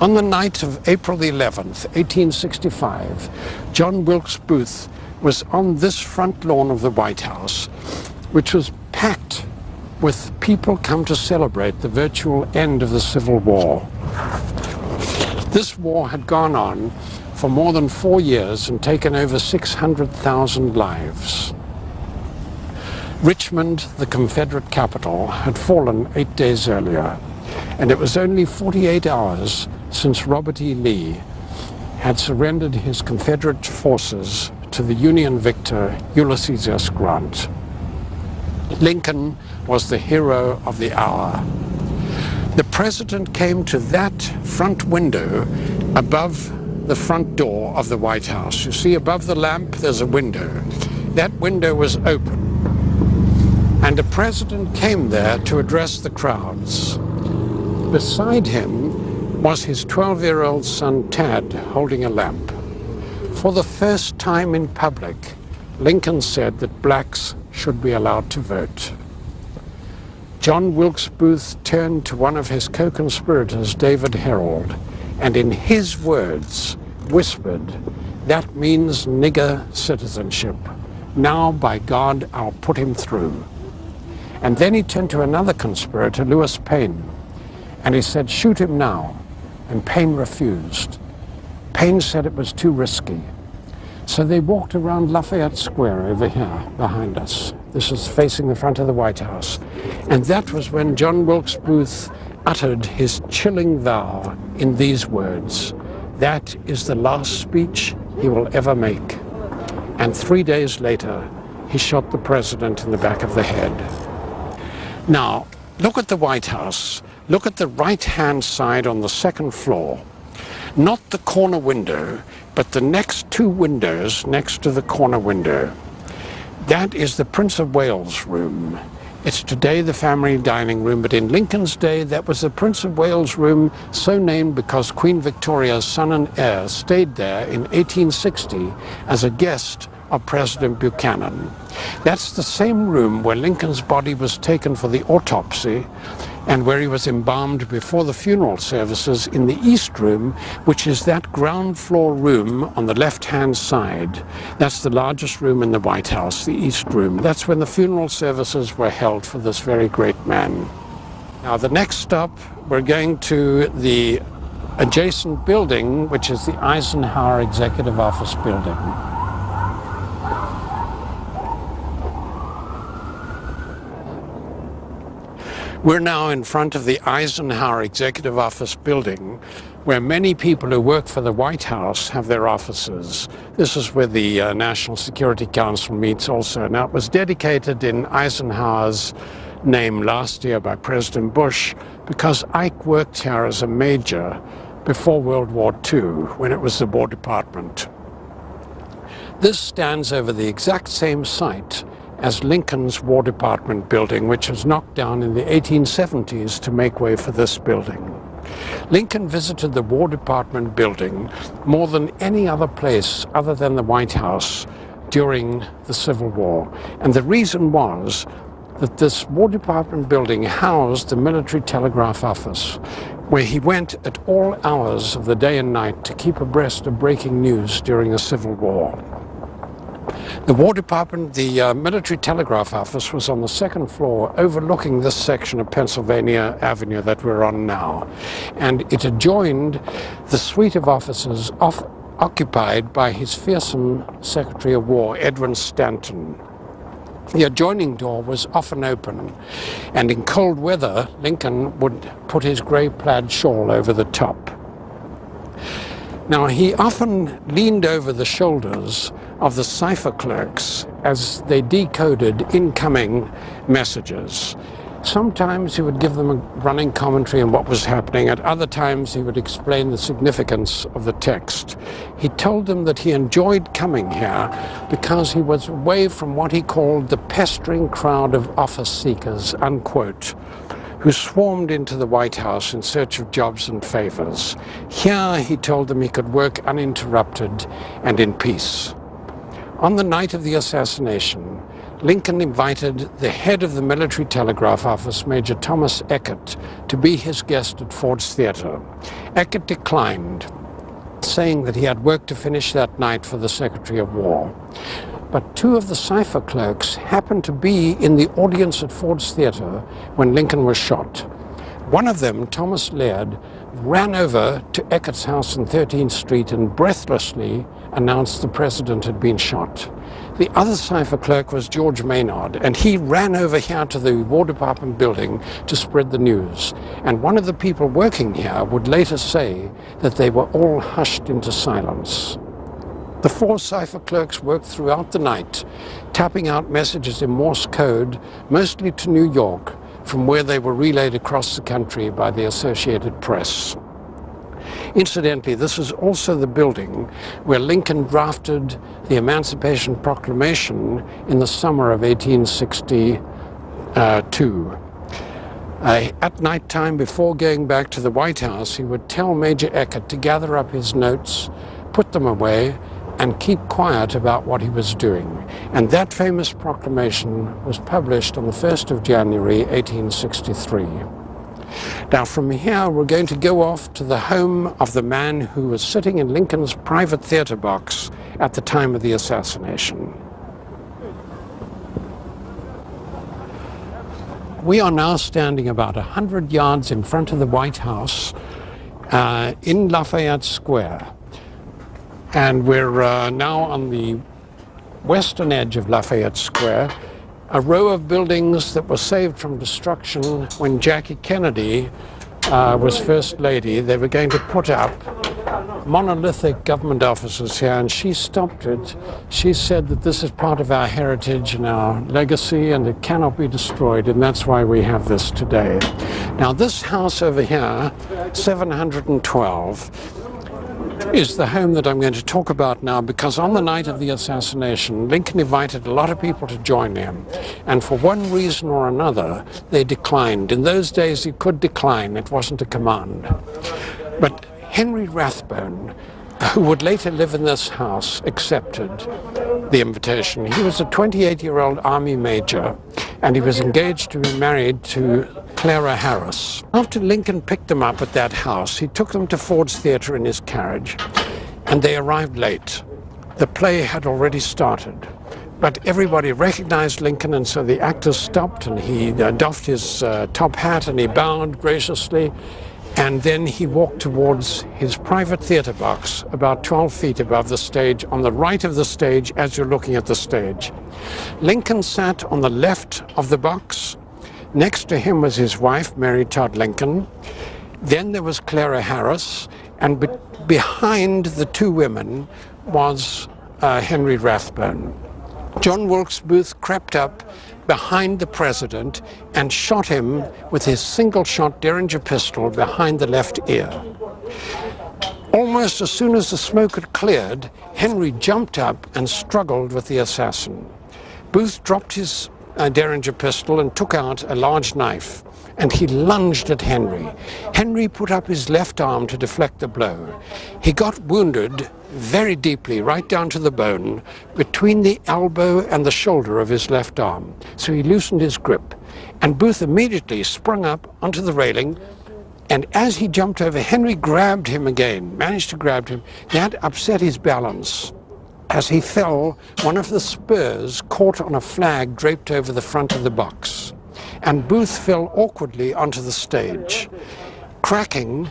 On the night of April the 11th, 1865, John Wilkes Booth was on this front lawn of the White House, which was packed with people come to celebrate the virtual end of the Civil War. This war had gone on for more than 4 years and taken over 600,000 lives. Richmond, the Confederate capital, had fallen 8 days earlier, and it was only 48 hours since Robert E. Lee had surrendered his Confederate forces to the Union victor Ulysses S. Grant. Lincoln was the hero of the hour. The president came to that front window above the front door of the White House. You see, above the lamp, there's a window. That window was open, and the president came there to address the crowds. Beside him was his 12-year-old son, Tad, holding a lamp. For the first time in public, Lincoln said that blacks should be allowed to vote. John Wilkes Booth turned to one of his co-conspirators, David Herold, and in his words whispered, "That means nigger citizenship. Now, by God, I'll put him through." And then he turned to another conspirator, Lewis Payne, and he said, "Shoot him now." And Payne refused. Payne said it was too risky. So they walked around Lafayette Square over here behind us. This is facing the front of the White House. And that was when John Wilkes Booth uttered his chilling vow in these words, "That is the last speech he will ever make." And 3 days later, he shot the president in the back of the head. Now, look at the White House. Look at the right-hand side on the second floor. Not the corner window, but the next two windows next to the corner window. That is the Prince of Wales room. It's today the family dining room, but in Lincoln's day, that was the Prince of Wales room, so named because Queen Victoria's son and heir stayed there in 1860 as a guest of President Buchanan. That's the same room where Lincoln's body was taken for the autopsy and where he was embalmed before the funeral services in the East Room, which is that ground floor room on the left-hand side. That's the largest room in the White House, the East Room. That's when the funeral services were held for this very great man. Now, the next stop, we're going to the adjacent building, which is the Eisenhower Executive Office building. We're now in front of the Eisenhower Executive Office building, where many people who work for the White House have their offices. This is where the National Security Council meets also. Now, it was dedicated in Eisenhower's name last year by President Bush because Ike worked here as a major before World War II, when it was the War Department. This stands over the exact same site as Lincoln's War Department building, which was knocked down in the 1870s to make way for this building. Lincoln visited the War Department building more than any other place other than the White House during the Civil War. And the reason was that this War Department building housed the military telegraph office, where he went at all hours of the day and night to keep abreast of breaking news during the Civil War. The War Department, the military telegraph office, was on the second floor overlooking this section of Pennsylvania Avenue that we're on now. And it adjoined the suite of offices occupied by his fearsome Secretary of War, Edwin Stanton. The adjoining door was often open, and in cold weather, Lincoln would put his gray plaid shawl over the top. Now, he often leaned over the shoulders of the cipher clerks as they decoded incoming messages. Sometimes he would give them a running commentary on what was happening. At other times, he would explain the significance of the text. He told them that he enjoyed coming here because he was away from what he called the pestering crowd of office seekers, unquote, who swarmed into the White House in search of jobs and favors. Here, he told them, he could work uninterrupted and in peace. On the night of the assassination, Lincoln invited the head of the military telegraph office, Major Thomas Eckert, to be his guest at Ford's Theatre. Eckert declined, saying that he had work to finish that night for the Secretary of War. But two of the cipher clerks happened to be in the audience at Ford's Theatre when Lincoln was shot. One of them, Thomas Laird, ran over to Eckert's house on 13th Street and breathlessly announced the president had been shot. The other cipher clerk was George Maynard, and he ran over here to the War Department building to spread the news. And one of the people working here would later say that they were all hushed into silence. The four cipher clerks worked throughout the night, tapping out messages in Morse code, mostly to New York, from where they were relayed across the country by the Associated Press. Incidentally, this is also the building where Lincoln drafted the Emancipation Proclamation in the summer of 1862. At night time, before going back to the White House, he would tell Major Eckert to gather up his notes, put them away, and keep quiet about what he was doing. And that famous proclamation was published on the 1st of January, 1863. Now from here, we're going to go off to the home of the man who was sitting in Lincoln's private theater box at the time of the assassination. We are now standing about 100 yards in front of the White House in Lafayette Square. And we're now on the western edge of Lafayette Square, a row of buildings that were saved from destruction when Jackie Kennedy was First Lady. They were going to put up monolithic government offices here, and she stopped it. She said that this is part of our heritage and our legacy, and it cannot be destroyed, and that's why we have this today. Now, this house over here, 712, is the home that I'm going to talk about now, because on the night of the assassination, Lincoln invited a lot of people to join him, and for one reason or another, they declined. In those days, you could decline. It wasn't a command. But Henry Rathbone, who would later live in this house, accepted the invitation. He was a 28-year-old Army major, and he was engaged to be married to Clara Harris. After Lincoln picked them up at that house, he took them to Ford's Theatre in his carriage, and they arrived late. The play had already started, but everybody recognized Lincoln, and so the actors stopped, and he doffed his top hat, and he bowed graciously, and then he walked towards his private theater box about 12 feet above the stage, on the right of the stage as you're looking at the stage. Lincoln sat on the left of the box. Next to him was his wife, Mary Todd Lincoln. Then there was Clara Harris, and behind the two women was Henry Rathbone. John Wilkes Booth crept up behind the president and shot him with his single-shot Derringer pistol behind the left ear. Almost as soon as the smoke had cleared, Henry jumped up and struggled with the assassin. Booth dropped his Derringer pistol and took out a large knife, and he lunged at Henry. Henry put up his left arm to deflect the blow. He got wounded very deeply, right down to the bone, between the elbow and the shoulder of his left arm. So he loosened his grip, and Booth immediately sprung up onto the railing, and as he jumped over, Henry grabbed him again, managed to grab him. That upset his balance. As he fell, one of the spurs caught on a flag draped over the front of the box, and Booth fell awkwardly onto the stage, cracking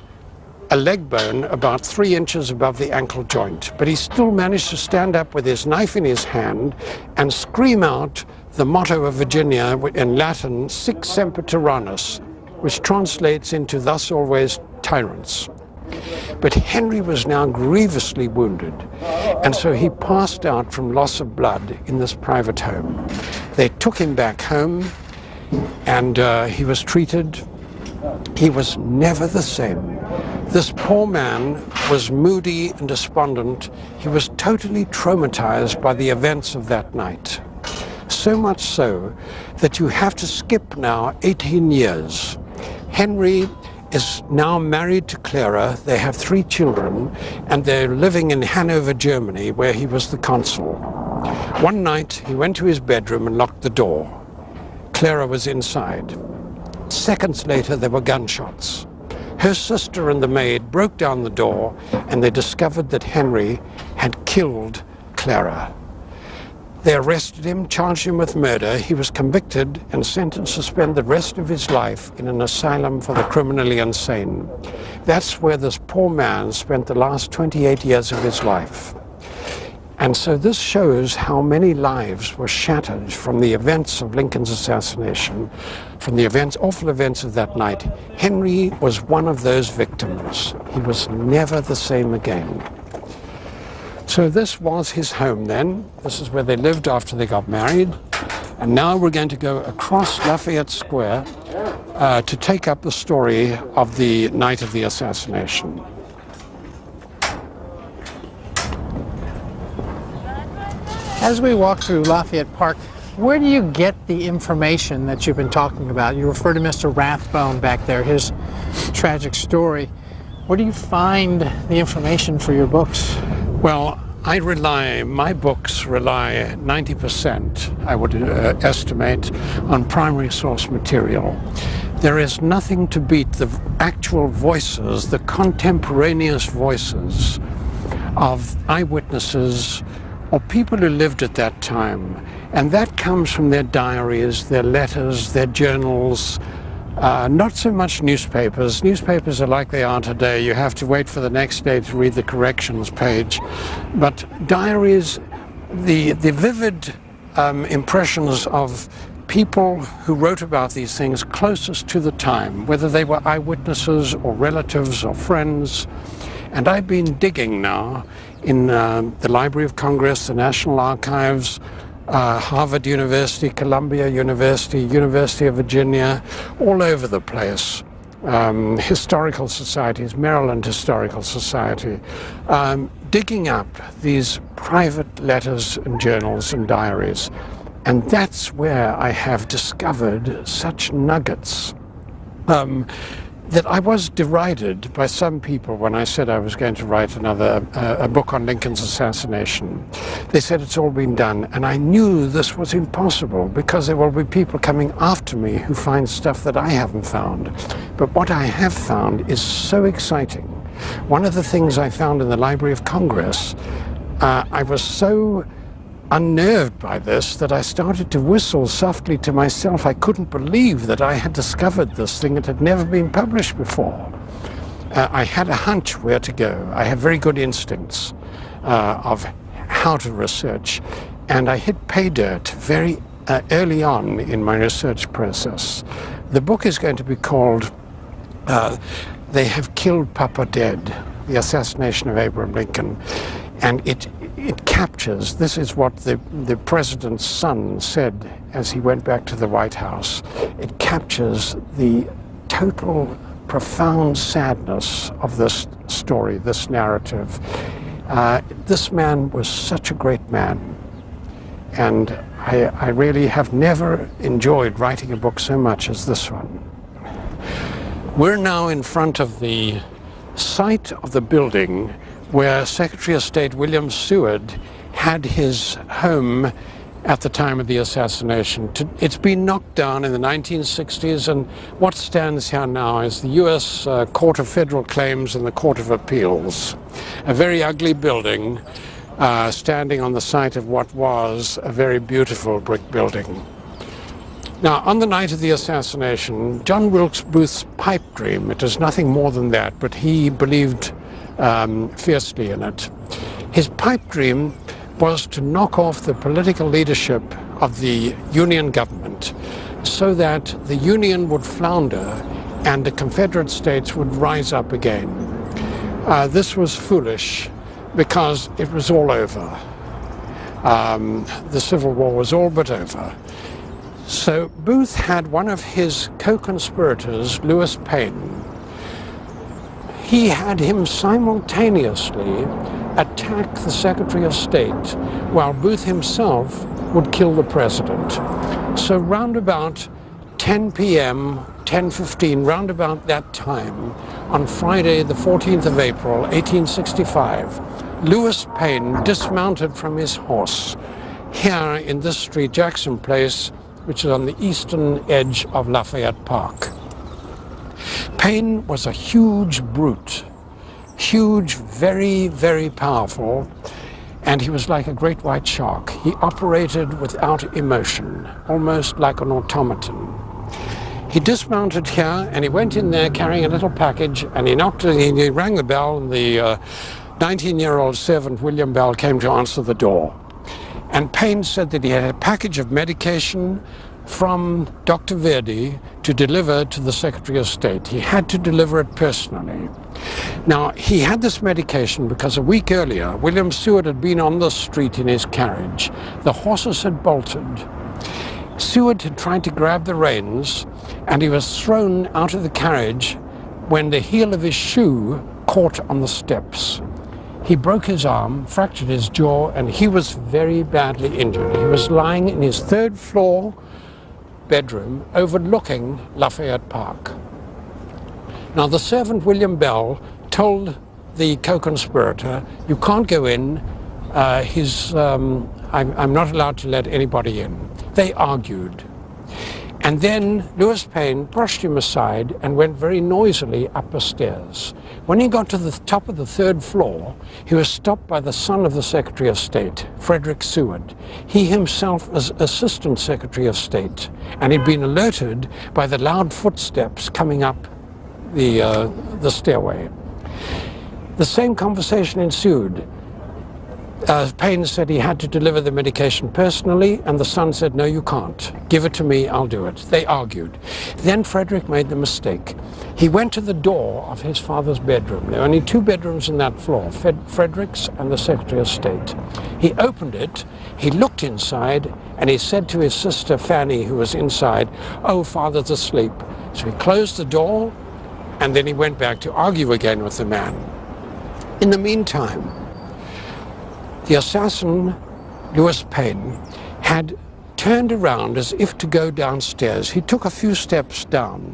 a leg bone about 3 inches above the ankle joint. But he still managed to stand up with his knife in his hand and scream out the motto of Virginia in Latin, Sic semper tyrannis, which translates into thus always tyrants. But Henry was now grievously wounded, and so he passed out from loss of blood in this private home. They took him back home, and he was treated. He was never the same. This poor man was moody and despondent. He was totally traumatized by the events of that night. So much so that you have to skip now 18 years. Henry is now married to Clara. They have 3 children, and they're living in Hanover, Germany, where he was the consul. One night he went to his bedroom and locked the door. Clara was inside. Seconds later there were gunshots. Her sister and the maid broke down the door and they discovered that Henry had killed Clara. They arrested him, charged him with murder. He was convicted and sentenced to spend the rest of his life in an asylum for the criminally insane. That's where this poor man spent the last 28 years of his life. And so this shows how many lives were shattered from the events of Lincoln's assassination, from the awful events of that night. Henry was one of those victims. He was never the same again. So this was his home then. This is where they lived after they got married. And now we're going to go across Lafayette Square to take up the story of the night of the assassination. As we walk through Lafayette Park, where do you get the information that you've been talking about? You refer to Mr. Rathbone back there, his tragic story. Where do you find the information for your books? Well, my books rely 90%, I would estimate, on primary source material. There is nothing to beat the actual voices, the contemporaneous voices of eyewitnesses or people who lived at that time. And that comes from their diaries, their letters, their journals, not so much newspapers. Newspapers are like they are today. You have to wait for the next day to read the corrections page. But diaries, the vivid impressions of people who wrote about these things closest to the time, whether they were eyewitnesses or relatives or friends. And I've been digging now in the Library of Congress, the National Archives, Harvard University, Columbia University, University of Virginia, all over the place. Historical societies, Maryland Historical Society, digging up these private letters and journals and diaries. And that's where I have discovered such nuggets that I was derided by some people when I said I was going to write a book on Lincoln's assassination. They said it's all been done, and I knew this was impossible because there will be people coming after me who find stuff that I haven't found. But what I have found is so exciting. One of the things I found in the Library of Congress, I was so unnerved by this that I started to whistle softly to myself. I couldn't believe that I had discovered this thing that had never been published before. I had a hunch where to go. I have very good instincts of how to research, and I hit pay dirt very early on in my research process. The book is going to be called They Have Killed Papa Dead, The Assassination of Abraham Lincoln, and it captures, this is what the president's son said as he went back to the White House, it captures the total, profound sadness of this story, this narrative. This man was such a great man, and I really have never enjoyed writing a book so much as this one. We're now in front of the site of the building where Secretary of State William Seward had his home at the time of the assassination. It's been knocked down in the 1960s, and what stands here now is the U.S. Court of Federal Claims and the Court of Appeals. A very ugly building standing on the site of what was a very beautiful brick building. Now, on the night of the assassination, John Wilkes Booth's pipe dream, it was nothing more than that, but he believed fiercely in it. His pipe dream was to knock off the political leadership of the Union government so that the Union would flounder and the Confederate States would rise up again. This was foolish because it was all over. The Civil War was all but over. So Booth had one of his co-conspirators, Lewis Payne. He had him simultaneously attack the Secretary of State while Booth himself would kill the president. So round about 10 p.m., 10:15, round about that time, on Friday the 14th of April, 1865, Lewis Payne dismounted from his horse here in this street, Jackson Place, which is on the eastern edge of Lafayette Park. Payne was a huge brute, huge, very, very powerful, and he was like a great white shark. He operated without emotion, almost like an automaton. He dismounted here and he went in there carrying a little package, and he knocked and he rang the bell, and the 19-year-old servant, William Bell, came to answer the door. And Payne said that he had a package of medication from Dr. Verdi to deliver to the Secretary of State. He had to deliver it personally. Now, he had this medication because a week earlier, William Seward had been on the street in his carriage. The horses had bolted. Seward had tried to grab the reins, and he was thrown out of the carriage when the heel of his shoe caught on the steps. He broke his arm, fractured his jaw, and he was very badly injured. He was lying in his third-floor bedroom overlooking Lafayette Park. Now, the servant, William Bell, told the co-conspirator, "You can't go in. I'm not allowed to let anybody in." They argued. And then Lewis Payne brushed him aside and went very noisily up the stairs. When he got to the top of the third floor, he was stopped by the son of the Secretary of State, Frederick Seward. He himself was Assistant Secretary of State, and he'd been alerted by the loud footsteps coming up the stairway. The same conversation ensued. Payne said he had to deliver the medication personally, and the son said, "No, you can't. Give it to me, I'll do it." They argued. Then Frederick made the mistake. He went to the door of his father's bedroom. There were only two bedrooms in that floor, Frederick's and the Secretary of State. He opened it, he looked inside, and he said to his sister Fanny, who was inside, "Oh, father's asleep." So he closed the door, and then he went back to argue again with the man. In the meantime, the assassin, Lewis Payne, had turned around as if to go downstairs. He took a few steps down.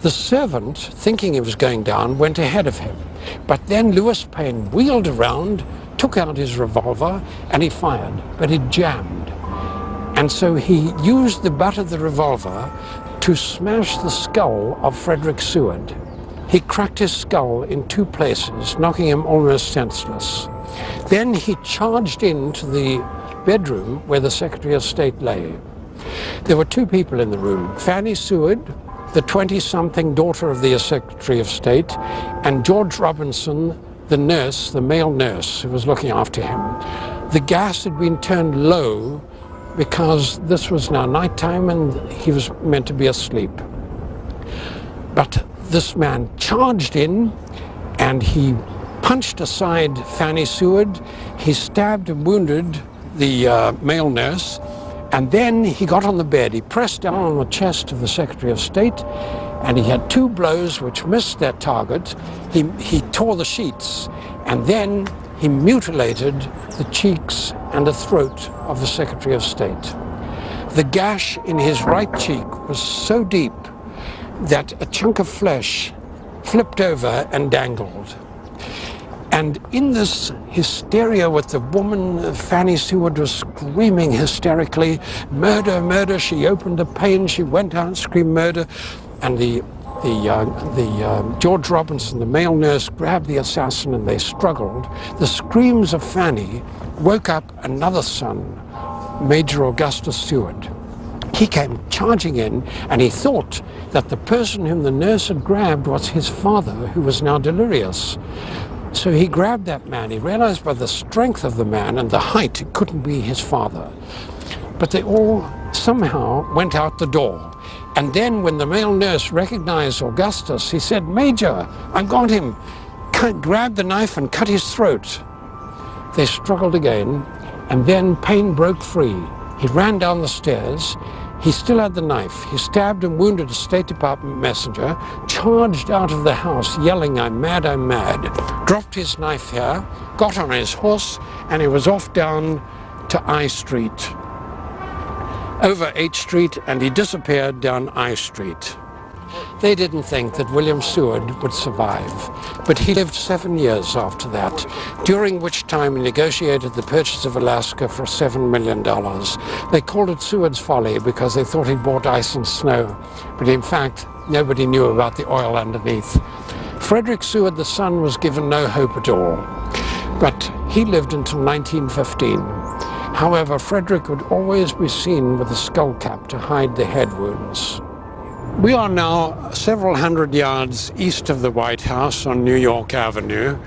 The servant, thinking he was going down, went ahead of him. But then Lewis Payne wheeled around, took out his revolver, and he fired, but it jammed. And so he used the butt of the revolver to smash the skull of Frederick Seward. He cracked his skull in two places, knocking him almost senseless. Then he charged into the bedroom where the Secretary of State lay. There were two people in the room, Fanny Seward, the 20-something daughter of the Secretary of State, and George Robinson, the nurse, the male nurse who was looking after him. The gas had been turned low because this was now nighttime and he was meant to be asleep. But this man charged in and he punched aside Fanny Seward. He stabbed and wounded the male nurse, and then he got on the bed. He pressed down on the chest of the Secretary of State, and he had two blows which missed their target. He tore the sheets, and then he mutilated the cheeks and the throat of the Secretary of State. The gash in his right cheek was so deep that a chunk of flesh flipped over and dangled. And in this hysteria with the woman, Fanny Seward was screaming hysterically, "Murder, murder!" She opened the pane, she went out and screamed murder. And the George Robinson, the male nurse, grabbed the assassin and they struggled. The screams of Fanny woke up another son, Major Augustus Seward. He came charging in, and he thought that the person whom the nurse had grabbed was his father, who was now delirious. So he grabbed that man. He realized by the strength of the man and the height it couldn't be his father. But they all somehow went out the door. And then when the male nurse recognized Augustus, he said, "Major, I got him." Grabbed the knife and cut his throat. They struggled again, and then Payne broke free. He ran down the stairs. He still had the knife. He stabbed and wounded a State Department messenger, charged out of the house yelling, "I'm mad, I'm mad," dropped his knife here, got on his horse, and he was off down to I Street, over H Street, and he disappeared down I Street. They didn't think that William Seward would survive, but he lived 7 years after that, during which time he negotiated the purchase of Alaska for $7 million. They called it Seward's Folly because they thought he bought ice and snow, but in fact, nobody knew about the oil underneath. Frederick Seward, the son, was given no hope at all, but he lived until 1915. However, Frederick would always be seen with a skull cap to hide the head wounds. We are now several hundred yards east of the White House on New York Avenue,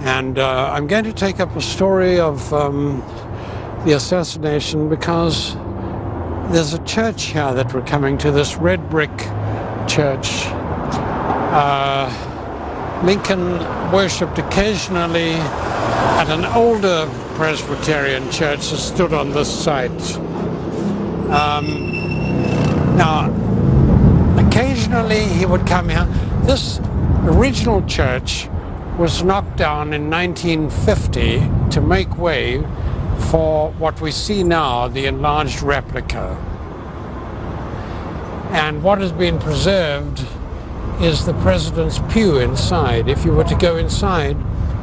and I'm going to take up a story of the assassination because there's a church here that we're coming to, this red brick church. Lincoln worshipped occasionally at an older Presbyterian church that stood on this site. Now, occasionally he would come here. This original church was knocked down in 1950 to make way for what we see now, the enlarged replica. And what has been preserved is the president's pew inside. If you were to go inside,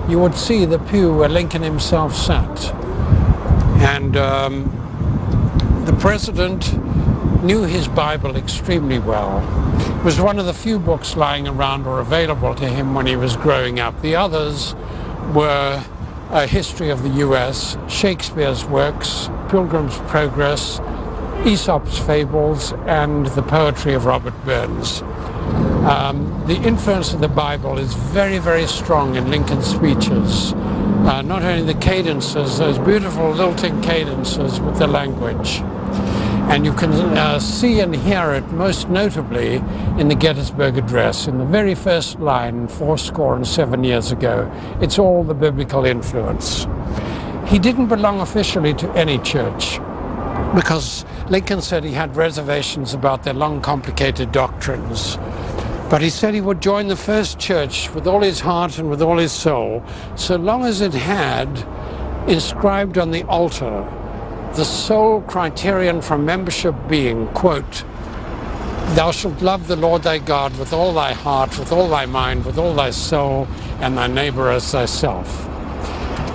you would see the pew where Lincoln himself sat. And the president knew his Bible extremely well. It was one of the few books lying around or available to him when he was growing up. The others were a history of the US, Shakespeare's works, Pilgrim's Progress, Aesop's Fables, and the poetry of Robert Burns. The influence of the Bible is very, very strong in Lincoln's speeches. Not only the cadences, those beautiful lilting cadences with the language. And you can see and hear it most notably in the Gettysburg Address, in the very first line, 77 years ago. It's all the biblical influence. He didn't belong officially to any church because Lincoln said he had reservations about their long, complicated doctrines. But he said he would join the first church with all his heart and with all his soul, so long as it had inscribed on the altar the sole criterion for membership being, quote, "Thou shalt love the Lord thy God with all thy heart, with all thy mind, with all thy soul, and thy neighbor as thyself."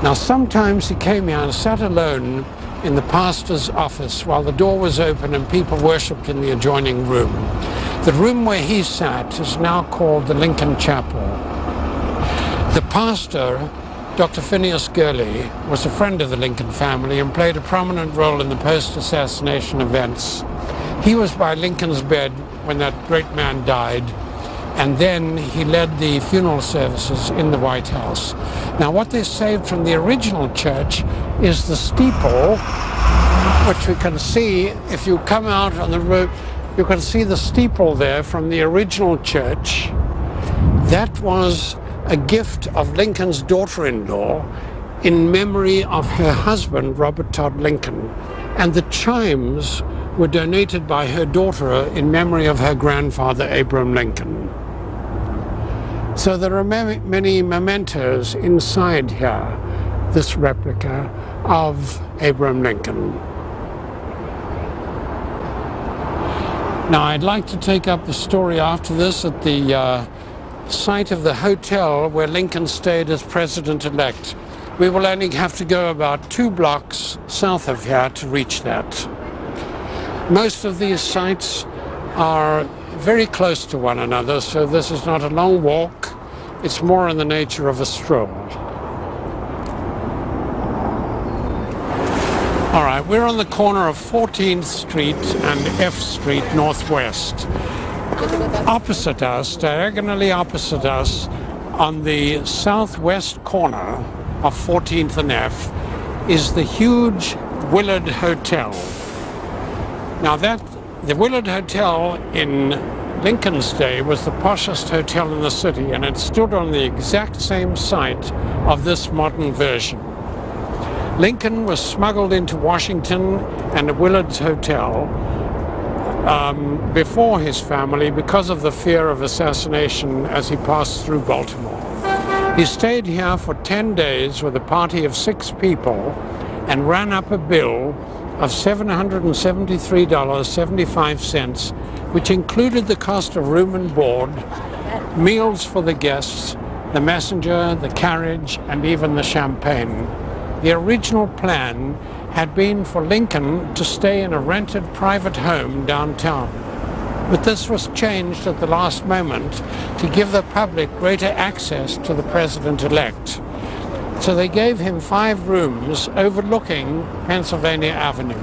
Now, sometimes he came here and sat alone in the pastor's office while the door was open and people worshipped in the adjoining room. The room where he sat is now called the Lincoln Chapel. The pastor, Dr. Phineas Gurley, was a friend of the Lincoln family and played a prominent role in the post-assassination events. He was by Lincoln's bed when that great man died, and then he led the funeral services in the White House. Now, what they saved from the original church is the steeple, which we can see if you come out on the road. You can see the steeple there from the original church. That was a gift of Lincoln's daughter-in-law in memory of her husband, Robert Todd Lincoln. And the chimes were donated by her daughter in memory of her grandfather, Abraham Lincoln. So there are many mementos inside here, this replica of Abraham Lincoln. Now, I'd like to take up the story after this at the site of the hotel where Lincoln stayed as president-elect. We will only have to go about 2 blocks south of here to reach that. Most of these sites are very close to one another, so this is not a long walk. It's more in the nature of a stroll. All right, we're on the corner of 14th Street and F Street Northwest. Opposite us, diagonally opposite us, on the southwest corner of 14th and F, is the huge Willard Hotel. Now the Willard Hotel in Lincoln's day was the poshest hotel in the city, and it stood on the exact same site of this modern version. Lincoln was smuggled into Washington and the Willard's Hotel before his family because of the fear of assassination as he passed through Baltimore. He stayed here for 10 days with a party of 6 people and ran up a bill of $773.75, which included the cost of room and board, meals for the guests, the messenger, the carriage, and even the champagne. The original plan had been for Lincoln to stay in a rented private home downtown. But this was changed at the last moment to give the public greater access to the president-elect. So they gave him 5 rooms overlooking Pennsylvania Avenue.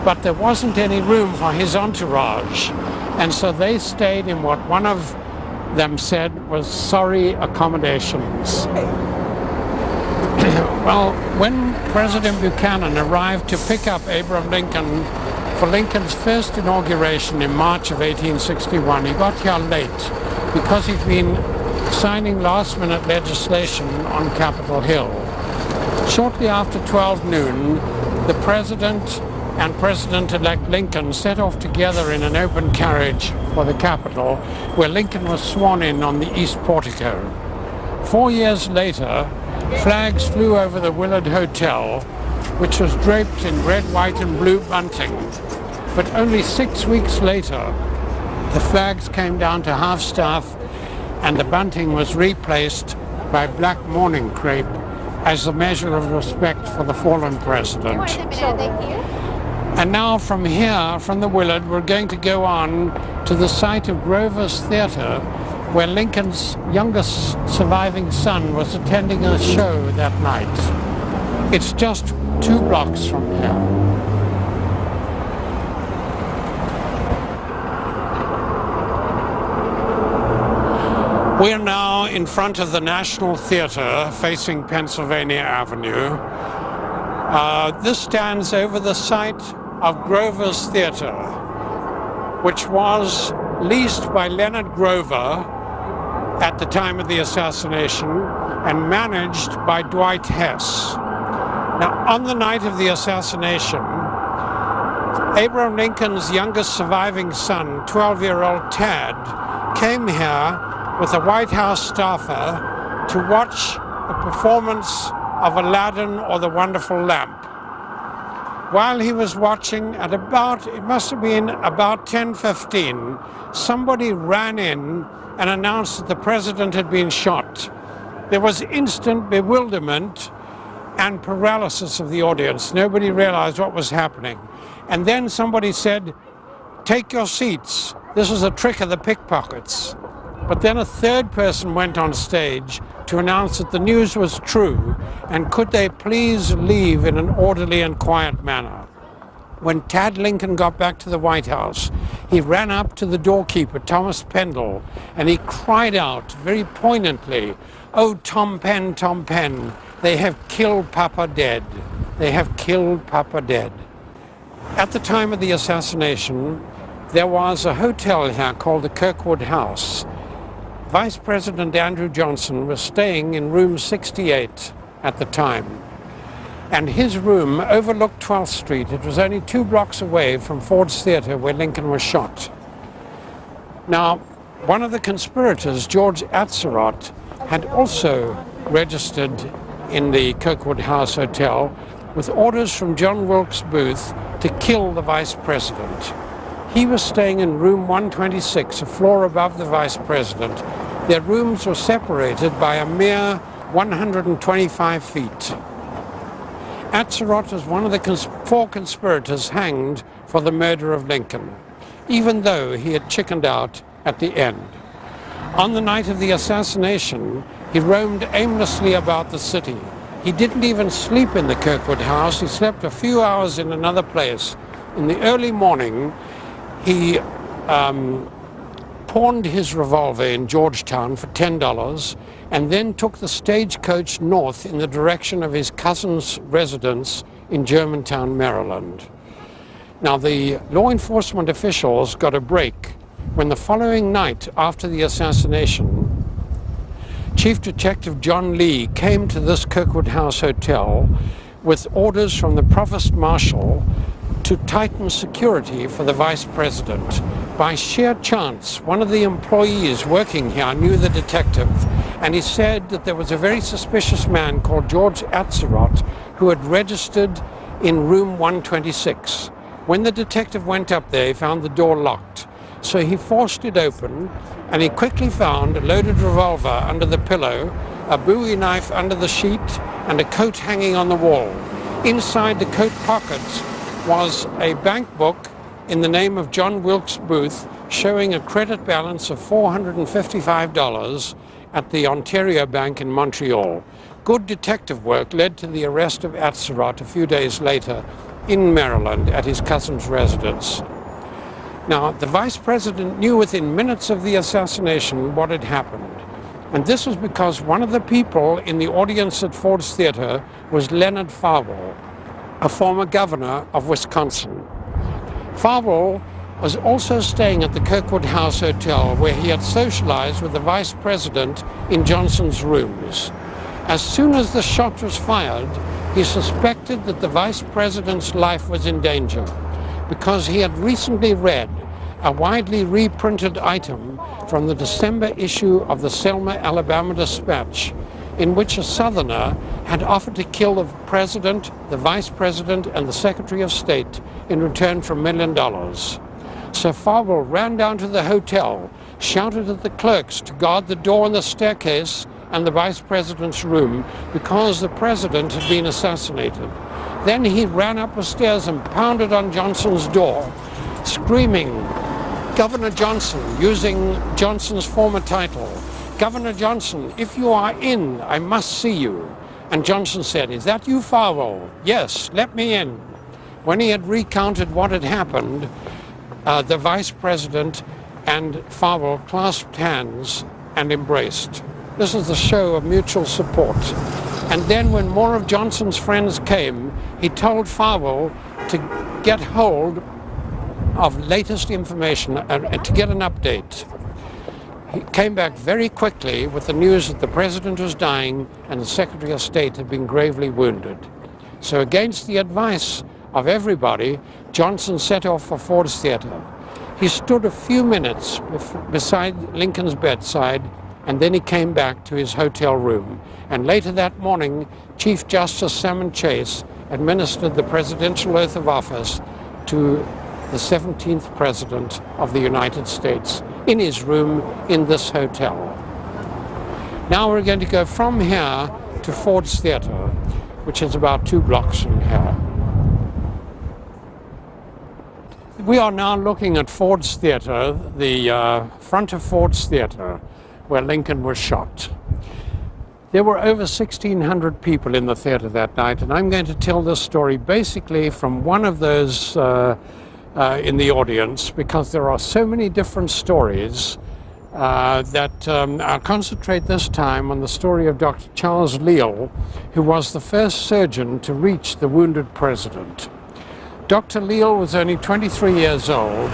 But there wasn't any room for his entourage, and so they stayed in what one of them said was sorry accommodations. Well, when President Buchanan arrived to pick up Abraham Lincoln for Lincoln's first inauguration in March of 1861, he got here late because he'd been signing last-minute legislation on Capitol Hill. Shortly after 12 noon, the President and President-elect Lincoln set off together in an open carriage for the Capitol, where Lincoln was sworn in on the East Portico. 4 years later, flags flew over the Willard Hotel, which was draped in red, white, and blue bunting. But only 6 weeks later, the flags came down to half-staff, and the bunting was replaced by black mourning crepe as a measure of respect for the fallen president. And now from here, from the Willard, we're going to go on to the site of Grover's Theatre, where Lincoln's youngest surviving son was attending a show that night. It's just 2 blocks from here. We're now in front of the National Theatre facing Pennsylvania Avenue. This stands over the site of Grover's Theatre, which was leased by Leonard Grover at the time of the assassination and managed by Dwight Hess. Now, on the night of the assassination, Abraham Lincoln's youngest surviving son, 12-year-old Tad, came here with a White House staffer to watch a performance of Aladdin or the Wonderful Lamp. While he was watching, at about, it must have been about 10:15, somebody ran in and announced that the president had been shot. There was instant bewilderment and paralysis of the audience. Nobody realized what was happening. And then somebody said, "Take your seats. This is a trick of the pickpockets." But then a third person went on stage to announce that the news was true, and could they please leave in an orderly and quiet manner. When Tad Lincoln got back to the White House, he ran up to the doorkeeper, Thomas Pendle, and he cried out very poignantly, "Oh, Tom Penn, they have killed Papa dead. They have killed Papa dead." At the time of the assassination, there was a hotel here called the Kirkwood House. Vice President Andrew Johnson was staying in room 68 at the time, and his room overlooked 12th Street. It was only 2 blocks away from Ford's Theatre where Lincoln was shot. Now, one of the conspirators, George Atzerodt, had also registered in the Kirkwood House Hotel with orders from John Wilkes Booth to kill the Vice President. He was staying in room 126, a floor above the Vice President. Their rooms were separated by a mere 125 feet. Atzerodt was one of the 4 conspirators hanged for the murder of Lincoln, even though he had chickened out at the end. On the night of the assassination, he roamed aimlessly about the city. He didn't even sleep in the Kirkwood House. He slept a few hours in another place. In the early morning, he pawned his revolver in Georgetown for $10 and then took the stagecoach north in the direction of his cousin's residence in Germantown, Maryland. Now, the law enforcement officials got a break when the following night after the assassination, Chief Detective John Lee came to this Kirkwood House Hotel with orders from the Provost Marshal to tighten security for the Vice President. By sheer chance, one of the employees working here knew the detective, and he said that there was a very suspicious man called George Atzerodt who had registered in room 126. When the detective went up there, he found the door locked. So he forced it open, and he quickly found a loaded revolver under the pillow, a Bowie knife under the sheet, and a coat hanging on the wall. Inside the coat pocket was a bank book in the name of John Wilkes Booth, showing a credit balance of $455 at the Ontario Bank in Montreal. Good detective work led to the arrest of Atzerodt a few days later in Maryland at his cousin's residence. Now, the vice president knew within minutes of the assassination what had happened. And this was because one of the people in the audience at Ford's Theater was Leonard Farwell, a former governor of Wisconsin. Farwell was also staying at the Kirkwood House Hotel, where he had socialized with the vice president in Johnson's rooms. As soon as the shot was fired, he suspected that the vice president's life was in danger, because he had recently read a widely reprinted item from the December issue of the Selma, Alabama Dispatch, in which a Southerner had offered to kill the president, the vice president, and the Secretary of State in return for $1 million. So Farwell ran down to the hotel, shouted at the clerks to guard the door and the staircase and the vice president's room because the president had been assassinated. Then he ran up the stairs and pounded on Johnson's door, screaming, "Governor Johnson," using Johnson's former title. "Governor Johnson, if you are in, I must see you." And Johnson said, "Is that you, Farwell?" "Yes, let me in." When he had recounted what had happened, the vice president and Farwell clasped hands and embraced. This is the show of mutual support. And then when more of Johnson's friends came, he told Farwell to get hold of latest information and to get an update. He came back very quickly with the news that the president was dying and the Secretary of State had been gravely wounded. So against the advice of everybody, Johnson set off for Ford's Theater. He stood a few minutes beside Lincoln's bedside, and then he came back to his hotel room. And later that morning, Chief Justice Salmon Chase administered the presidential oath of office to the 17th President of the United States in his room in this hotel. Now we're going to go from here to Ford's Theater, which is about 2 blocks from here. We are now looking at Ford's Theater, the front of Ford's Theater, where Lincoln was shot. There were over 1,600 people in the theater that night, and I'm going to tell this story basically from one of those in the audience, because there are so many different stories that I'll concentrate this time on the story of Dr. Charles Leal, who was the first surgeon to reach the wounded president. Dr. Leal was only 23 years old,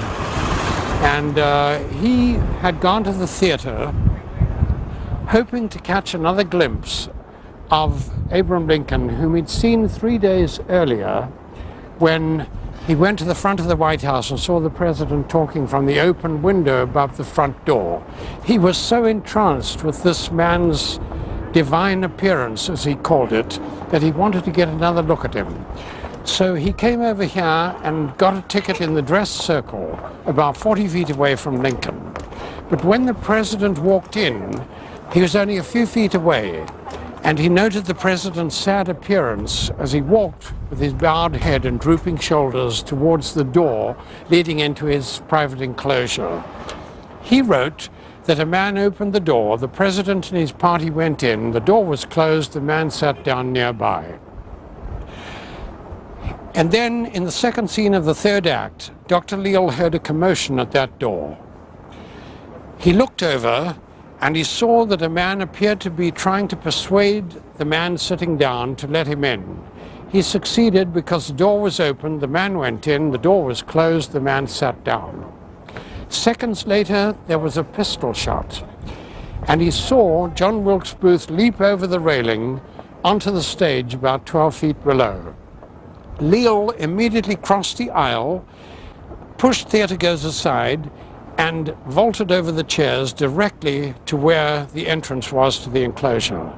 and he had gone to the theater hoping to catch another glimpse of Abraham Lincoln, whom he'd seen 3 days earlier when he went to the front of the White House and saw the president talking from the open window above the front door. He was so entranced with this man's divine appearance, as he called it, that he wanted to get another look at him. So he came over here and got a ticket in the dress circle about 40 feet away from Lincoln. But when the president walked in, he was only a few feet away, and he noted the president's sad appearance as he walked with his bowed head and drooping shoulders towards the door leading into his private enclosure. He wrote that a man opened the door, the president and his party went in, the door was closed, the man sat down nearby. And then, in the second scene of the third act, Dr. Leal heard a commotion at that door. He looked over, and he saw that a man appeared to be trying to persuade the man sitting down to let him in. He succeeded because the door was open, the man went in, the door was closed, the man sat down. Seconds later, there was a pistol shot, and he saw John Wilkes Booth leap over the railing onto the stage about 12 feet below. Leal immediately crossed the aisle, pushed theatergoers aside, and vaulted over the chairs directly to where the entrance was to the enclosure.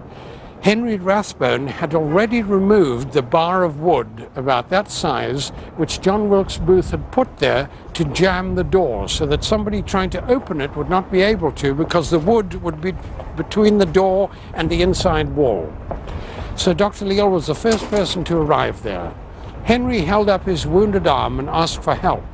Henry Rathbone had already removed the bar of wood about that size which John Wilkes Booth had put there to jam the door so that somebody trying to open it would not be able to, because the wood would be between the door and the inside wall. So Dr. Leal was the first person to arrive there. Henry held up his wounded arm and asked for help.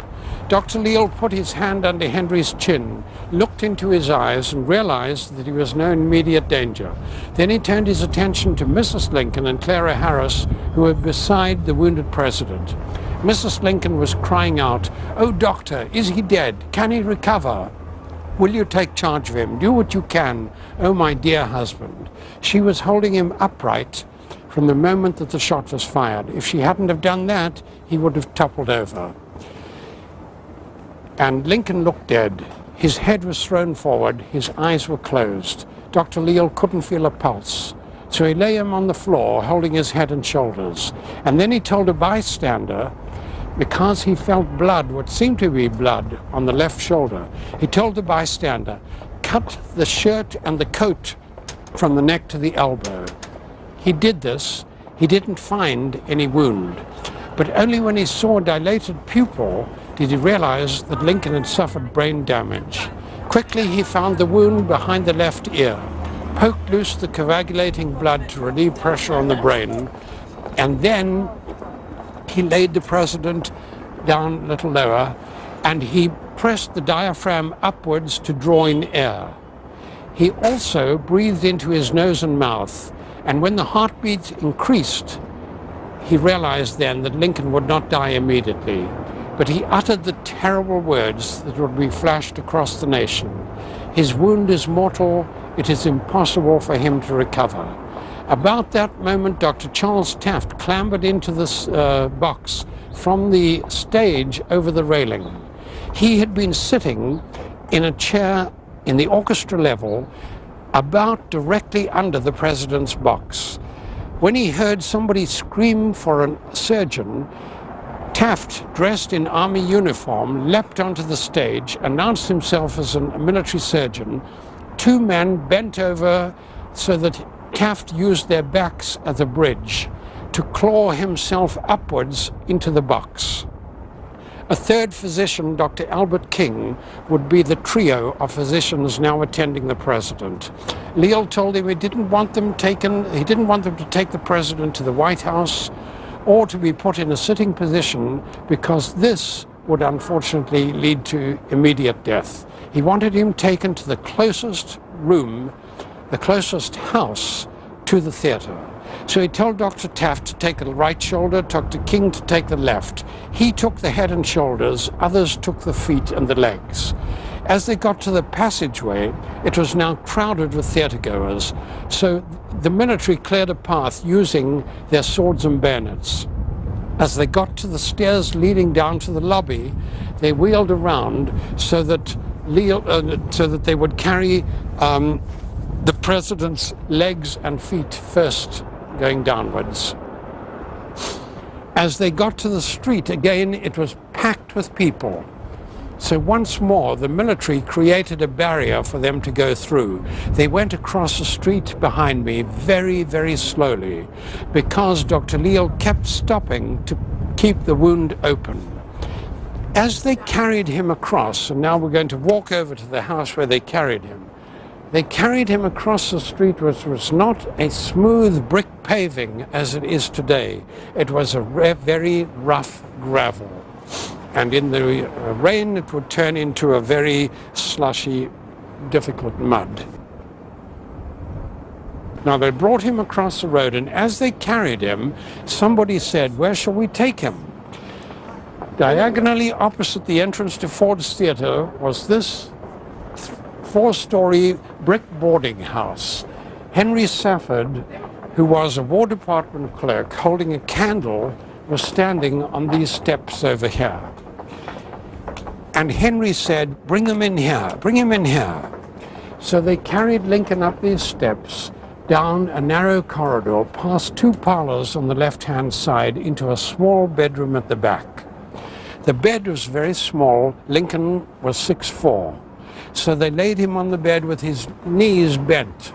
Dr. Leal put his hand under Henry's chin, looked into his eyes, and realized that he was no immediate danger. Then he turned his attention to Mrs. Lincoln and Clara Harris, who were beside the wounded president. Mrs. Lincoln was crying out, "Oh, doctor, is he dead? Can he recover? Will you take charge of him? Do what you can. Oh, my dear husband." She was holding him upright from the moment that the shot was fired. If she hadn't have done that, he would have toppled over. And Lincoln looked dead. His head was thrown forward, his eyes were closed. Dr. Leal couldn't feel a pulse. So he lay him on the floor, holding his head and shoulders. And then he told a bystander, because he felt blood, what seemed to be blood, on the left shoulder, he told the bystander, "Cut the shirt and the coat from the neck to the elbow." He did this. He didn't find any wound. But only when he saw a dilated pupil did he realize that Lincoln had suffered brain damage. Quickly he found the wound behind the left ear, poked loose the coagulating blood to relieve pressure on the brain, and then he laid the president down a little lower, and he pressed the diaphragm upwards to draw in air. He also breathed into his nose and mouth, and when the heartbeat increased, he realized then that Lincoln would not die immediately. But he uttered the terrible words that would be flashed across the nation. "His wound is mortal. It is impossible for him to recover." About that moment, Dr. Charles Taft clambered into this box from the stage over the railing. He had been sitting in a chair in the orchestra level, about directly under the president's box. When he heard somebody scream for a surgeon, Taft, dressed in army uniform, leapt onto the stage, announced himself as a military surgeon. Two men bent over so that Taft used their backs as a bridge to claw himself upwards into the box. A third physician, Dr. Albert King, would be the trio of physicians now attending the president. Leal told him he didn't want them to take the president to the White House or to be put in a sitting position, because this would unfortunately lead to immediate death. He wanted him taken to the closest room, the closest house to the theater. So he told Dr. Taft to take the right shoulder, Dr. King to take the left. He took the head and shoulders, others took the feet and the legs. As they got to the passageway, it was now crowded with theatergoers, so the military cleared a path using their swords and bayonets. As they got to the stairs leading down to the lobby, they wheeled around so that they would carry the president's legs and feet first, going downwards. As they got to the street, again, it was packed with people. So once more, the military created a barrier for them to go through. They went across the street behind me very, very slowly, because Dr. Leal kept stopping to keep the wound open. As they carried him across, and now we're going to walk over to the house where they carried him, they carried him across the street, which was not a smooth brick paving as it is today. It was a very rough gravel. And in the rain, it would turn into a very slushy, difficult mud. Now, they brought him across the road, and as they carried him, somebody said, "Where shall we take him?" Diagonally opposite the entrance to Ford's Theater was this four-story brick boarding house. Henry Safford, who was a War Department clerk holding a candle, was standing on these steps over here. And Henry said, "Bring him in here, bring him in here." So they carried Lincoln up these steps, down a narrow corridor, past two parlors on the left-hand side, into a small bedroom at the back. The bed was very small. Lincoln was 6'4". So they laid him on the bed with his knees bent.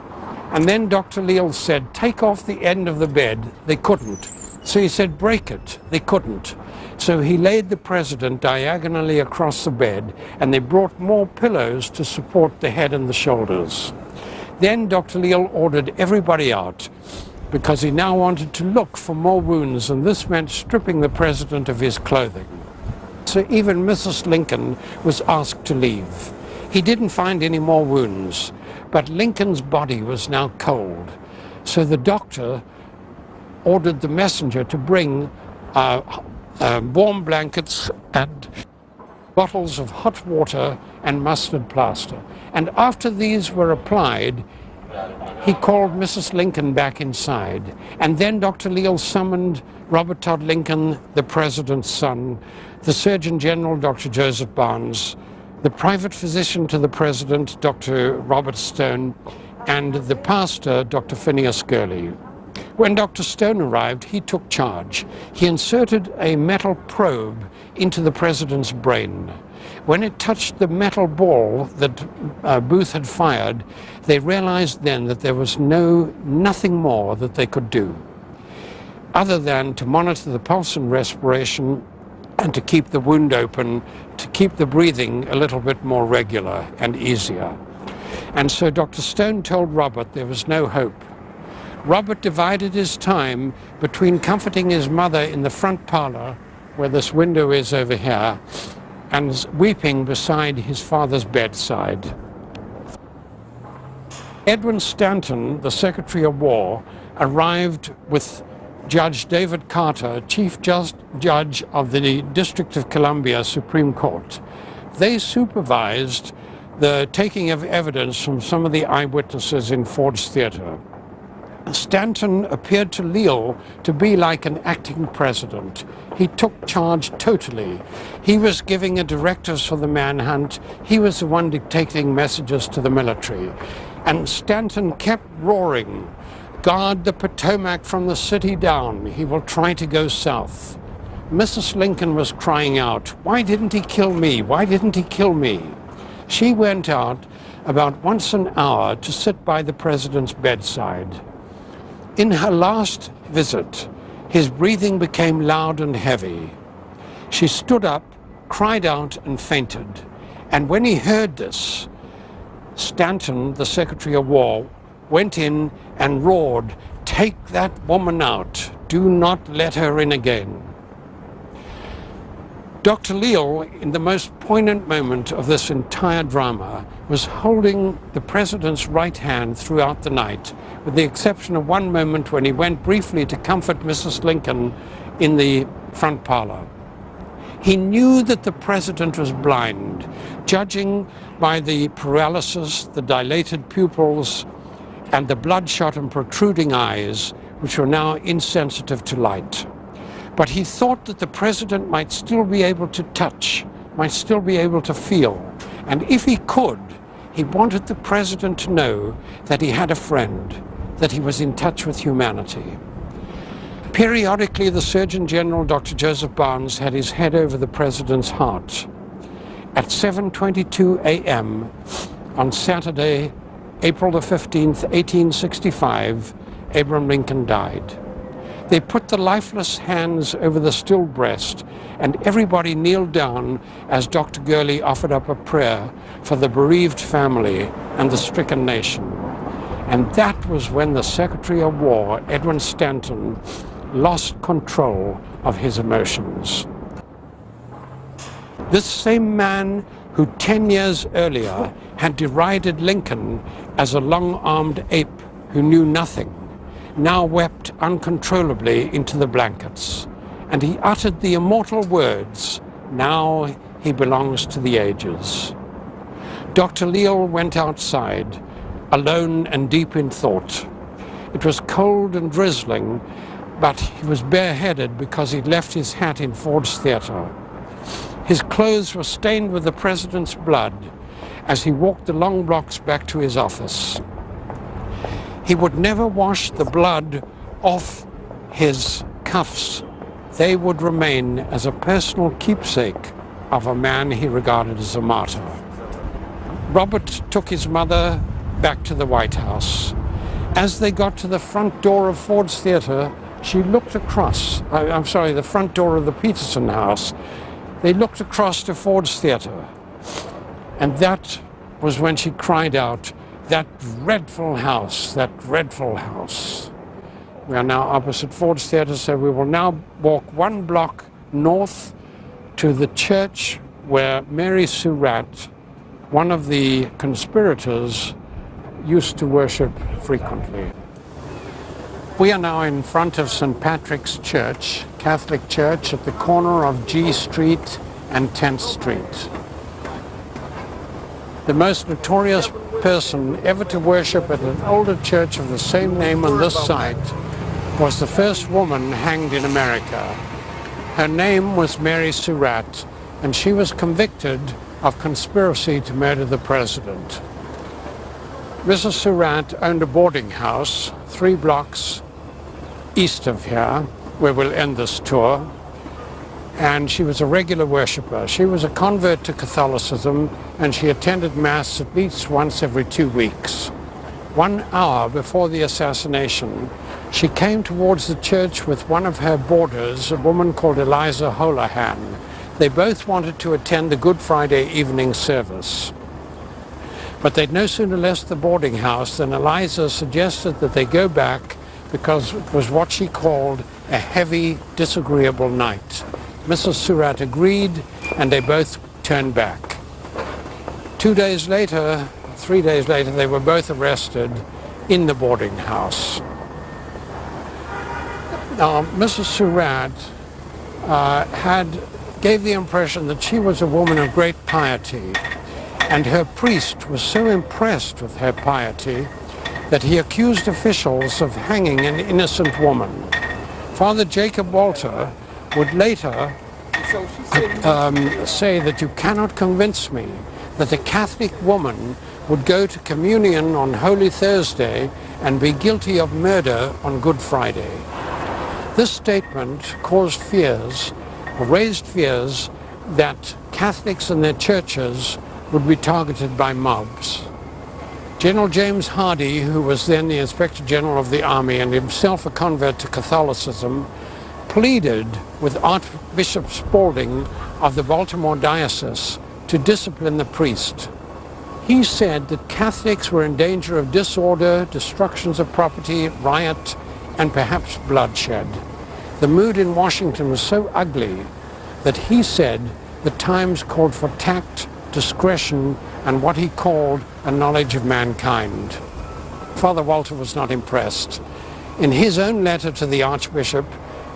And then Dr. Leal said, take off the end of the bed. They couldn't. So he said, break it. They couldn't. So he laid the president diagonally across the bed, and they brought more pillows to support the head and the shoulders. Then Dr. Leal ordered everybody out because he now wanted to look for more wounds, and this meant stripping the president of his clothing. So even Mrs. Lincoln was asked to leave. He didn't find any more wounds, but Lincoln's body was now cold. So the doctor ordered the messenger to bring warm blankets and bottles of hot water and mustard plaster. And after these were applied, he called Mrs. Lincoln back inside. And then Dr. Leal summoned Robert Todd Lincoln, the president's son, the Surgeon General, Dr. Joseph Barnes, the private physician to the president, Dr. Robert Stone, and the pastor, Dr. Phineas Gurley. When Dr. Stone arrived, he took charge. He inserted a metal probe into the president's brain. When it touched the metal ball that Booth had fired, they realized then that there was nothing more that they could do other than to monitor the pulse and respiration and to keep the wound open, to keep the breathing a little bit more regular and easier. And so Dr. Stone told Robert there was no hope. Robert divided his time between comforting his mother in the front parlor, where this window is over here, and weeping beside his father's bedside. Edwin Stanton, the Secretary of War, arrived with Judge David Carter, Chief Judge of the District of Columbia Supreme Court. They supervised the taking of evidence from some of the eyewitnesses in Ford's Theater. Stanton appeared to Leal to be like an acting president. He took charge totally. He was giving the directives for the manhunt. He was the one dictating messages to the military. And Stanton kept roaring, "Guard the Potomac from the city down. He will try to go south." Mrs. Lincoln was crying out, "Why didn't he kill me? Why didn't he kill me?" She went out about once an hour to sit by the president's bedside. In her last visit, his breathing became loud and heavy. She stood up, cried out, and fainted. And when he heard this, Stanton, the Secretary of War, went in and roared, "Take that woman out. Do not let her in again." Dr. Leal, in the most poignant moment of this entire drama, was holding the president's right hand throughout the night, with the exception of one moment when he went briefly to comfort Mrs. Lincoln in the front parlor. He knew that the president was blind, judging by the paralysis, the dilated pupils, and the bloodshot and protruding eyes, which were now insensitive to light. But he thought that the president might still be able to touch, might still be able to feel. And if he could, he wanted the president to know that he had a friend, that he was in touch with humanity. Periodically, the Surgeon General, Dr. Joseph Barnes, had his head over the president's heart. At 7:22 a.m. on Saturday, April the 15th, 1865, Abraham Lincoln died. They put the lifeless hands over the still breast, and everybody kneeled down as Dr. Gurley offered up a prayer for the bereaved family and the stricken nation. And that was when the Secretary of War, Edwin Stanton, lost control of his emotions. This same man who 10 years earlier had derided Lincoln as a long-armed ape who knew nothing, now wept uncontrollably into the blankets. And he uttered the immortal words, "Now he belongs to the ages." Dr. Leal went outside, alone and deep in thought. It was cold and drizzling, but he was bareheaded because he'd left his hat in Ford's Theater. His clothes were stained with the president's blood as he walked the long blocks back to his office. He would never wash the blood off his cuffs. They would remain as a personal keepsake of a man he regarded as a martyr. Robert took his mother back to the White House, As they got to the front door of Ford's Theatre, she looked across, I'm sorry, the front door of the Peterson house. They looked across to Ford's Theatre. And that was when she cried out, "That dreadful house, that dreadful house." We are now opposite Ford's Theatre, so we will now walk 1 block north to the church where Mary Surratt, one of the conspirators, used to worship frequently. We are now in front of St. Patrick's Church, Catholic Church, at the corner of G Street and 10th Street. The most notorious person ever to worship at an older church of the same name on this site was the first woman hanged in America. Her name was Mary Surratt, and she was convicted of conspiracy to murder the president. Mrs. Surratt owned a boarding house 3 blocks east of here, where we'll end this tour, and she was a regular worshipper. She was a convert to Catholicism, and she attended Mass at least once every 2 weeks. 1 hour before the assassination, she came towards the church with one of her boarders, a woman called Eliza Holohan. They both wanted to attend the Good Friday evening service. But they'd no sooner left the boarding house than Eliza suggested that they go back because it was what she called a heavy, disagreeable night. Mrs. Surratt agreed, and they both turned back. 2 days later, 3 days later, they were both arrested in the boarding house. Now, Mrs. Surratt gave the impression that she was a woman of great piety, and her priest was so impressed with her piety that he accused officials of hanging an innocent woman. Father Jacob Walter would later say that you cannot convince me that a Catholic woman would go to communion on Holy Thursday and be guilty of murder on Good Friday. This statement caused fears, or raised fears, that Catholics and their churches would be targeted by mobs. General James Hardy, who was then the Inspector General of the Army and himself a convert to Catholicism, pleaded with Archbishop Spaulding of the Baltimore Diocese to discipline the priest. He said that Catholics were in danger of disorder, destructions of property, riot, and perhaps bloodshed. The mood in Washington was so ugly that he said the times called for tact, discretion, and what he called a knowledge of mankind. Father Walter was not impressed. In his own letter to the Archbishop,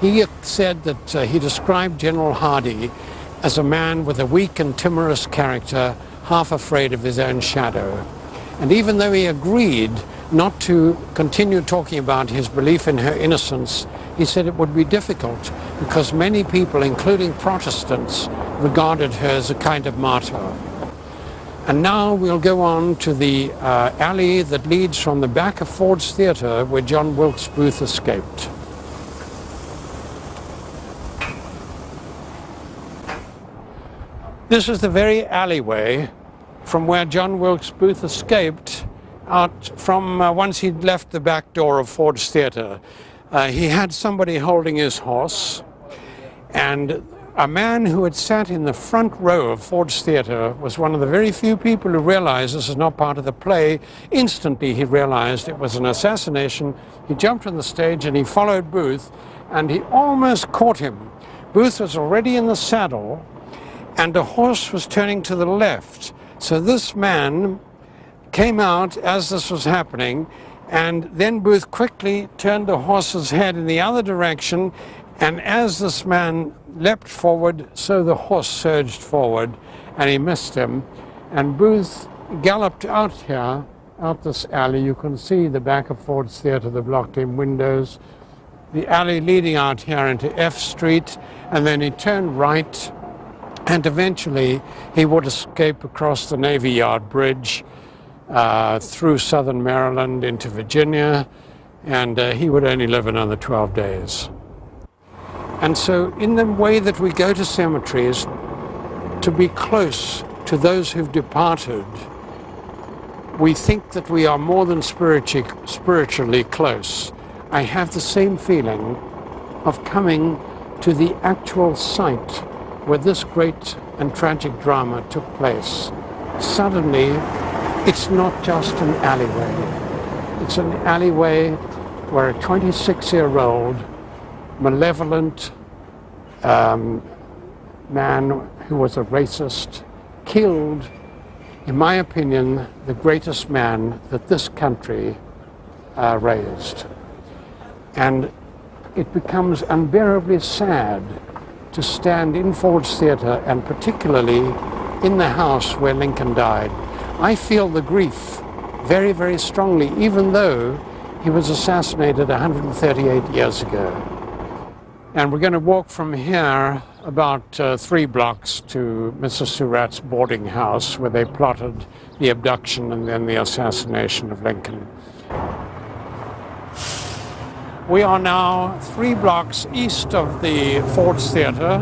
he said that he described General Hardy as a man with a weak and timorous character, half afraid of his own shadow. And even though he agreed not to continue talking about his belief in her innocence, he said it would be difficult because many people, including Protestants, regarded her as a kind of martyr. And now we'll go on to the alley that leads from the back of Ford's Theatre where John Wilkes Booth escaped. This is the very alleyway from where John Wilkes Booth escaped out from once he'd left the back door of Ford's Theatre. He had somebody holding his horse, and a man who had sat in the front row of Ford's Theatre was one of the very few people who realized this is not part of the play. Instantly he realized it was an assassination. He jumped on the stage and he followed Booth, and he almost caught him. Booth was already in the saddle, and the horse was turning to the left. So this man came out as this was happening, and then Booth quickly turned the horse's head in the other direction, and as this man leapt forward, so the horse surged forward, and he missed him. And Booth galloped out here, out this alley. You can see the back of Ford's Theatre, the blocked-in windows, the alley leading out here into F Street, and then he turned right, and eventually he would escape across the Navy Yard Bridge, through southern Maryland into Virginia, and he would only live another 12 days. And so in the way that we go to cemeteries, to be close to those who've departed, we think that we are more than spiritually close. I have the same feeling of coming to the actual site where this great and tragic drama took place. Suddenly, it's not just an alleyway. It's an alleyway where a 26-year-old malevolent man who was a racist killed, in my opinion, the greatest man that this country raised. And it becomes unbearably sad to stand in Ford's Theatre, and particularly in the house where Lincoln died. I feel the grief very, very strongly, even though he was assassinated 138 years ago. And we're going to walk from here about 3 blocks to Mrs. Surratt's boarding house, where they plotted the abduction and then the assassination of Lincoln. We are now 3 blocks east of the Ford's Theatre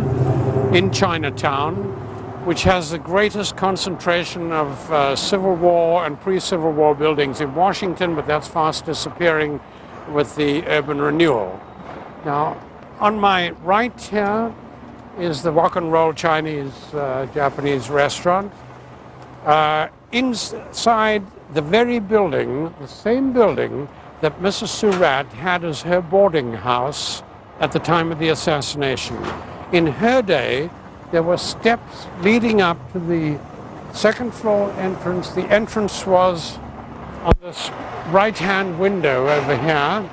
in Chinatown, which has the greatest concentration of Civil War and pre-Civil War buildings in Washington, but that's fast disappearing with the urban renewal. Now, on my right here is the Rock and Roll Chinese Japanese restaurant. Inside the very building, the same building that Mrs. Surratt had as her boarding house at the time of the assassination. In her day, there were steps leading up to the second floor entrance. The entrance was on this right-hand window over here.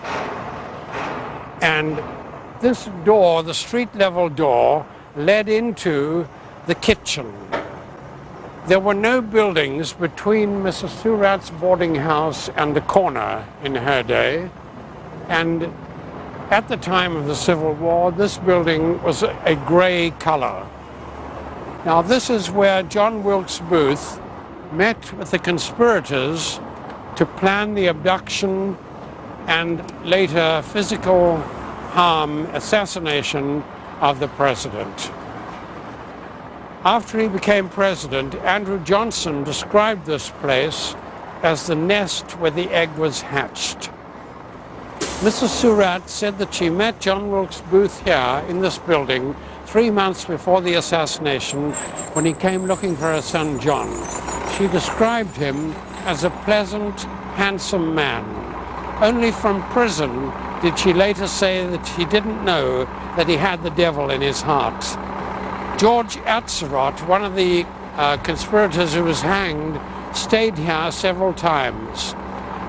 And this door, the street-level door, led into the kitchen. There were no buildings between Mrs. Surratt's boarding house and the corner in her day. And at the time of the Civil War, this building was a gray color. Now, this is where John Wilkes Booth met with the conspirators to plan the abduction and later physical harm, assassination of the president. After he became president, Andrew Johnson described this place as the nest where the egg was hatched. Mrs. Surratt said that she met John Wilkes Booth here in this building 3 months before the assassination, when he came looking for her son John. She described him as a pleasant, handsome man. Only from prison did she later say that she didn't know that he had the devil in his heart. George Atzerodt, one of the conspirators who was hanged, stayed here several times.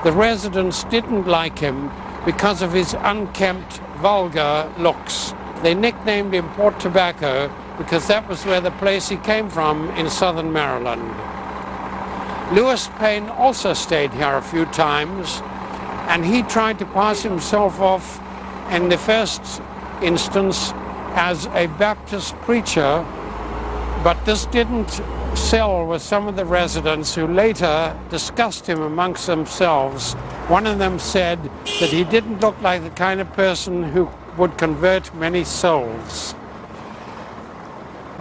The residents didn't like him because of his unkempt, vulgar looks. They nicknamed him Port Tobacco because that was where the place he came from in southern Maryland. Lewis Payne also stayed here a few times, and he tried to pass himself off in the first instance as a Baptist preacher, but this didn't sell with some of the residents, who later discussed him amongst themselves. One of them said that he didn't look like the kind of person who would convert many souls.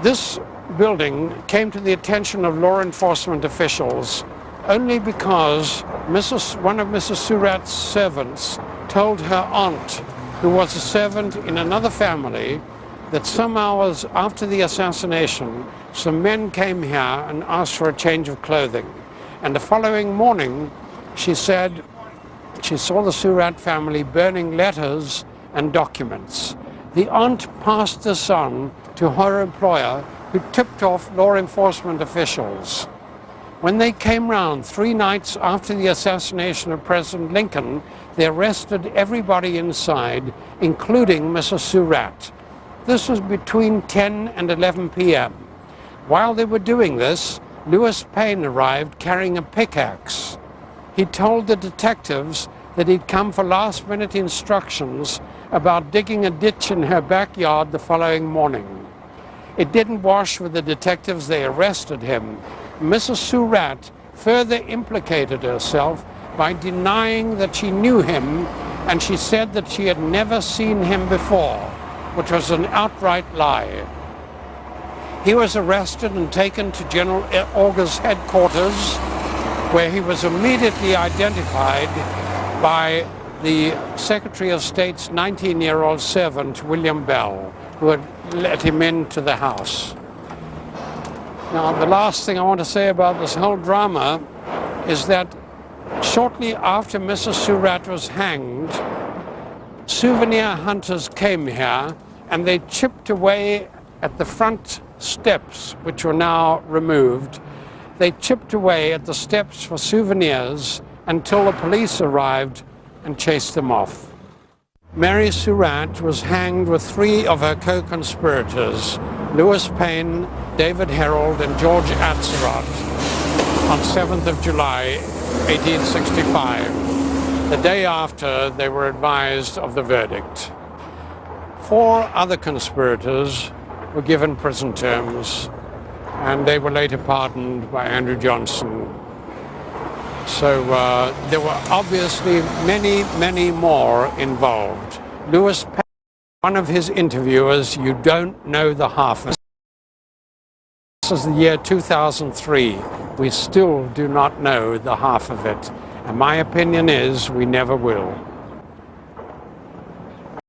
This building came to the attention of law enforcement officials only because one of Mrs. Surratt's servants told her aunt, who was a servant in another family, that some hours after the assassination, some men came here and asked for a change of clothing. And the following morning, she said she saw the Surratt family burning letters and documents. The aunt passed this on to her employer, who tipped off law enforcement officials. When they came round 3 nights after the assassination of President Lincoln, they arrested everybody inside, including Mrs. Surratt. This was between 10 and 11 p.m. While they were doing this, Lewis Payne arrived carrying a pickaxe. He told the detectives that he'd come for last-minute instructions about digging a ditch in her backyard the following morning. It didn't wash with the detectives. They arrested him. Mrs. Surratt further implicated herself by denying that she knew him, and she said that she had never seen him before, which was an outright lie. He was arrested and taken to General Augur's headquarters, where he was immediately identified by the Secretary of State's 19-year-old servant, William Bell, who had let him into the house. Now, the last thing I want to say about this whole drama is that shortly after Mrs. Surratt was hanged, souvenir hunters came here and they chipped away at the front steps, which were now removed. They chipped away at the steps for souvenirs until the police arrived and chased them off. Mary Surratt was hanged with 3 of her co-conspirators, Louis Payne, David Herold, and George Atzerodt, on 7th of July, 1865, the day after they were advised of the verdict. 4 other conspirators were given prison terms, and they were later pardoned by Andrew Johnson. So there were obviously many, many more involved. Louis Payne, one of his interviewers, you don't know the half of it. This is the year 2003. We still do not know the half of it. And my opinion is we never will.